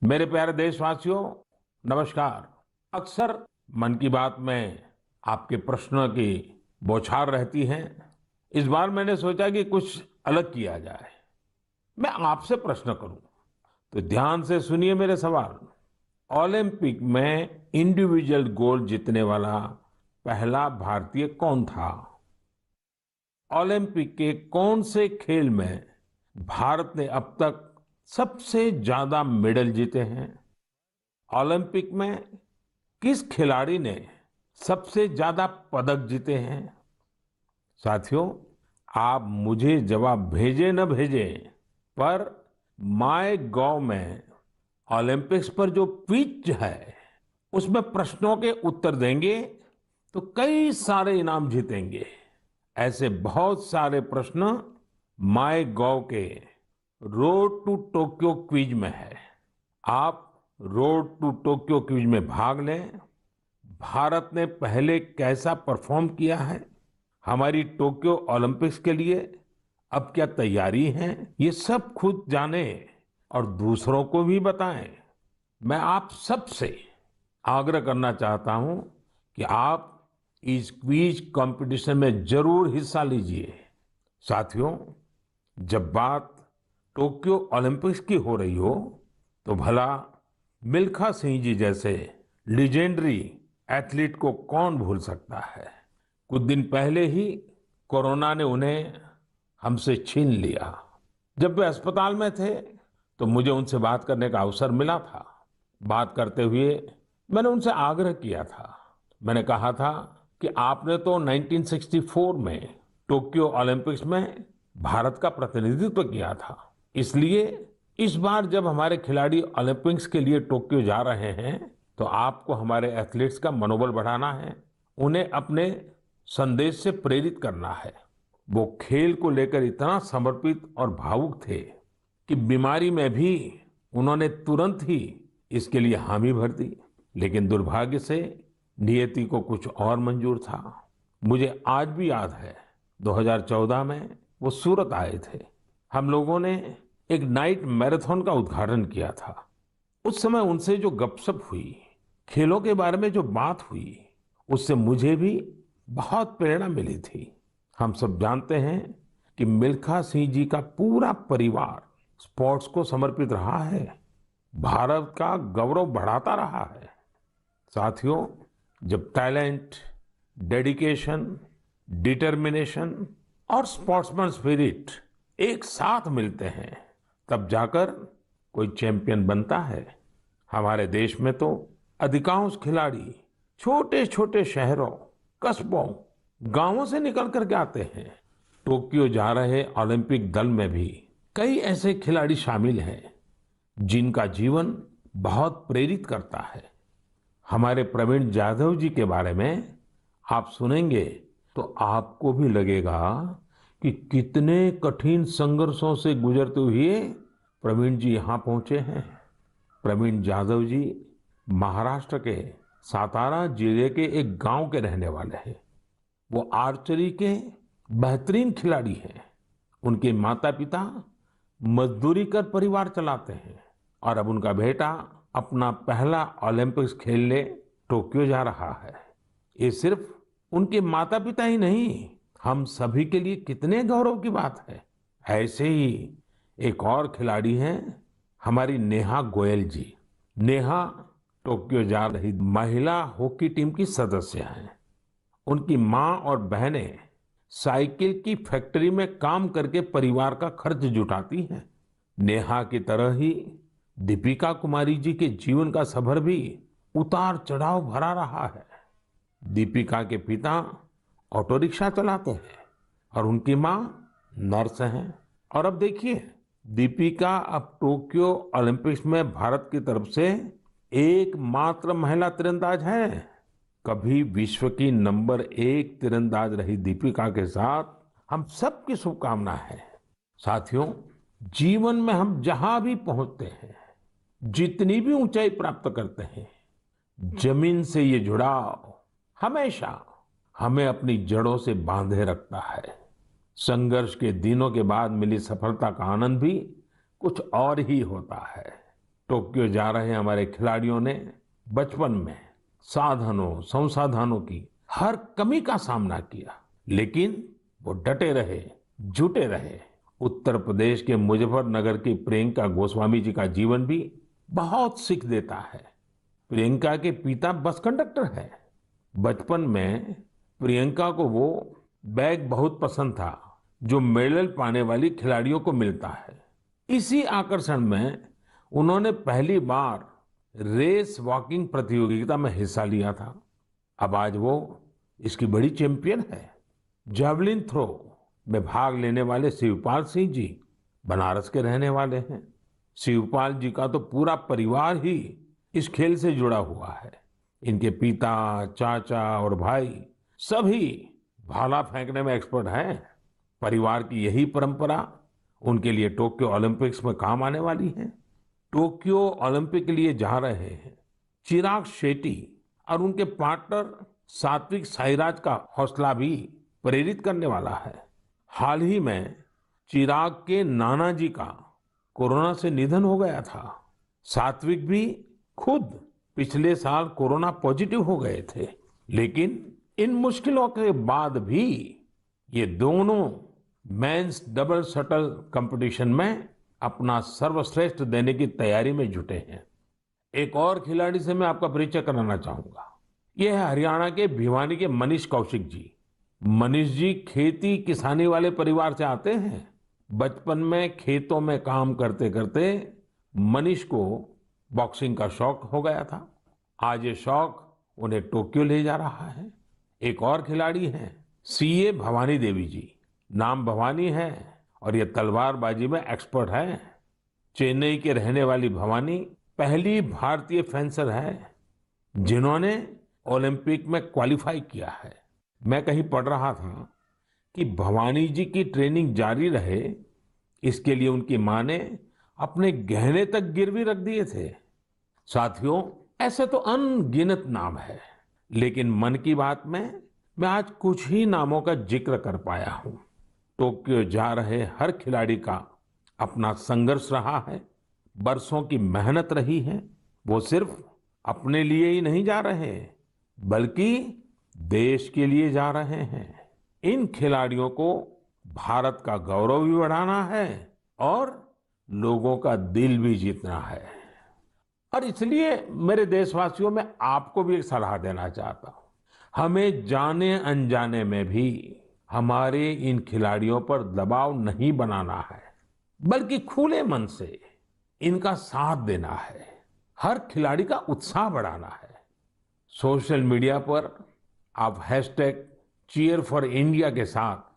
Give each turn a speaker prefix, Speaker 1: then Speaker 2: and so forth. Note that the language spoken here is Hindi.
Speaker 1: मेरे प्यारे देशवासियों, नमस्कार। अक्सर मन की बात में आपके प्रश्नों की बौछार रहती है। इस बार मैंने सोचा कि कुछ अलग किया जाए। मैं आपसे प्रश्न करूं, तो ध्यान से सुनिए मेरे सवाल। ओलंपिक में इंडिविजुअल गोल्ड जीतने वाला पहला भारतीय कौन था? ओलंपिक के कौन से खेल में भारत ने अब तक सबसे ज्यादा मेडल जीते हैं? ओलंपिक में किस खिलाड़ी ने सबसे ज्यादा पदक जीते हैं? साथियों, आप मुझे जवाब भेजे न भेजे, पर माय गॉव में ओलंपिक्स पर जो क्विज है उसमें प्रश्नों के उत्तर देंगे तो कई सारे इनाम जीतेंगे। ऐसे बहुत सारे प्रश्न माय गॉव के रोड टू टोक्यो क्विज में है। आप रोड टू टोक्यो क्विज में भाग लें। भारत ने पहले कैसा परफॉर्म किया है, हमारी टोक्यो ओलंपिक्स के लिए अब क्या तैयारी है, ये सब खुद जाने और दूसरों को भी बताएं। मैं आप सबसे आग्रह करना चाहता हूं कि आप इस क्विज कंपटीशन में जरूर हिस्सा लीजिए। साथियों, जब बात टोक्यो ओलंपिक्स की हो रही हो तो भला मिल्खा सिंह जी जैसे लीजेंडरी एथलीट को कौन भूल सकता है। कुछ दिन पहले ही कोरोना ने उन्हें हमसे छीन लिया। जब वे अस्पताल में थे तो मुझे उनसे बात करने का अवसर मिला था। बात करते हुए मैंने उनसे आग्रह किया था। मैंने कहा था कि आपने तो 1964 में टोक्यो ओलंपिक्स में भारत का प्रतिनिधित्व किया था, इसलिए इस बार जब हमारे खिलाड़ी ओलंपिक्स के लिए टोक्यो जा रहे हैं तो आपको हमारे एथलीट्स का मनोबल बढ़ाना है, उन्हें अपने संदेश से प्रेरित करना है। वो खेल को लेकर इतना समर्पित और भावुक थे कि बीमारी में भी उन्होंने तुरंत ही इसके लिए हामी भर दी। लेकिन दुर्भाग्य से नियति को कुछ और मंजूर था। मुझे आज भी याद है, 2014 में वो सूरत आए थे। हम लोगों ने एक नाइट मैराथन का उद्घाटन किया था। उस समय उनसे जो गपशप हुई, खेलों के बारे में जो बात हुई, उससे मुझे भी बहुत प्रेरणा मिली थी। हम सब जानते हैं कि मिल्खा सिंह जी का पूरा परिवार स्पोर्ट्स को समर्पित रहा है, भारत का गौरव बढ़ाता रहा है। साथियों, जब टैलेंट, डेडिकेशन, डिटर्मिनेशन और स्पोर्ट्समैन स्पिरिट एक साथ मिलते हैं, तब जाकर कोई चैंपियन बनता है। हमारे देश में तो अधिकांश खिलाड़ी छोटे छोटे शहरों, कस्बों, गांवों से निकल कर के आते हैं। टोक्यो जा रहे ओलंपिक दल में भी कई ऐसे खिलाड़ी शामिल हैं जिनका जीवन बहुत प्रेरित करता है। हमारे प्रवीण जाधव जी के बारे में आप सुनेंगे तो आपको भी लगेगा कि कितने कठिन संघर्षों से गुजरते हुए प्रवीण जी यहाँ पहुंचे हैं। प्रवीण जाधव जी महाराष्ट्र के सातारा जिले के एक गांव के रहने वाले हैं। वो आर्चरी के बेहतरीन खिलाड़ी हैं। उनके माता पिता मजदूरी कर परिवार चलाते हैं और अब उनका बेटा अपना पहला ओलंपिक्स खेलने टोक्यो जा रहा है। ये सिर्फ उनके माता पिता ही नहीं, हम सभी के लिए कितने गौरव की बात है। ऐसे ही एक और खिलाड़ी हैं हमारी नेहा गोयल जी। नेहा टोक्यो जा रही महिला हॉकी टीम की सदस्य हैं। उनकी माँ और बहनें साइकिल की फैक्ट्री में काम करके परिवार का खर्च जुटाती हैं। नेहा की तरह ही दीपिका कुमारी जी के जीवन का सफर भी उतार चढ़ाव भरा रहा है। दीपिका के पिता ऑटो रिक्शा चलाते हैं और उनकी माँ नर्स हैं। और अब देखिए, दीपिका अब टोक्यो ओलंपिक्स में भारत की तरफ से एकमात्र महिला तीरंदाज है। कभी विश्व की नंबर 1 तीरंदाज रही दीपिका के साथ हम सबकी शुभकामना है। साथियों, जीवन में हम जहां भी पहुंचते हैं, जितनी भी ऊंचाई प्राप्त करते हैं, जमीन से ये जुड़ाव हमेशा हमें अपनी जड़ों से बांधे रखता है। संघर्ष के दिनों के बाद मिली सफलता का आनंद भी कुछ और ही होता है। टोक्यो जा रहे हमारे खिलाड़ियों ने बचपन में साधनों संसाधनों की हर कमी का सामना किया, लेकिन वो डटे रहे, जुटे रहे। उत्तर प्रदेश के मुजफ्फरनगर की प्रियंका गोस्वामी जी का जीवन भी बहुत सीख देता है। प्रियंका के पिता बस कंडक्टर है। बचपन में प्रियंका को वो बैग बहुत पसंद था जो मेडल पाने वाली खिलाड़ियों को मिलता है। इसी आकर्षण में उन्होंने पहली बार रेस वॉकिंग प्रतियोगिता में हिस्सा लिया था। अब आज वो इसकी बड़ी चैंपियन है। जावलिन थ्रो में भाग लेने वाले शिवपाल सिंह जी बनारस के रहने वाले हैं। शिवपाल जी का तो पूरा परिवार ही इस खेल से जुड़ा हुआ है। इनके पिता, चाचा और भाई सभी भाला फेंकने में एक्सपर्ट हैं। परिवार की यही परंपरा उनके लिए टोक्यो ओलंपिक्स में काम आने वाली है। टोक्यो ओलंपिक के लिए जा रहे हैं चिराग शेट्टी और उनके पार्टनर सात्विक साईराज का हौसला भी प्रेरित करने वाला है। हाल ही में चिराग के नाना जी का कोरोना से निधन हो गया था। सात्विक भी खुद पिछले साल कोरोना पॉजिटिव हो गए थे, लेकिन इन मुश्किलों के बाद भी ये दोनों मेंस डबल शटल कंपटीशन में अपना सर्वश्रेष्ठ देने की तैयारी में जुटे हैं। एक और खिलाड़ी से मैं आपका परिचय कराना चाहूंगा। यह है हरियाणा के भिवानी के मनीष कौशिक जी। मनीष जी खेती किसानी वाले परिवार से आते हैं। बचपन में खेतों में काम करते करते मनीष को बॉक्सिंग का शौक हो गया था। आज ये शौक उन्हें टोक्यो ले जा रहा है। एक और खिलाड़ी हैं सीए भवानी देवी जी। नाम भवानी है और ये तलवारबाजी में एक्सपर्ट है। चेन्नई के रहने वाली भवानी पहली भारतीय फेंसर है जिन्होंने ओलंपिक में क्वालिफाई किया है। मैं कहीं पढ़ रहा था कि भवानी जी की ट्रेनिंग जारी रहे, इसके लिए उनकी मां ने अपने गहने तक गिरवी रख दिए थे। साथियों, ऐसे तो अनगिनत नाम है, लेकिन मन की बात में मैं आज कुछ ही नामों का जिक्र कर पाया हूं। टोक्यो जा रहे हर खिलाड़ी का अपना संघर्ष रहा है, बरसों की मेहनत रही है। वो सिर्फ अपने लिए ही नहीं जा रहे, बल्कि देश के लिए जा रहे हैं। इन खिलाड़ियों को भारत का गौरव भी बढ़ाना है और लोगों का दिल भी जीतना है। और इसलिए मेरे देशवासियों, में आपको भी एक सलाह देना चाहता हूं। हमें जाने अनजाने में भी हमारे इन खिलाड़ियों पर दबाव नहीं बनाना है, बल्कि खुले मन से इनका साथ देना है। हर खिलाड़ी का उत्साह बढ़ाना है। सोशल मीडिया पर आप हैशटैग Cheer4India के साथ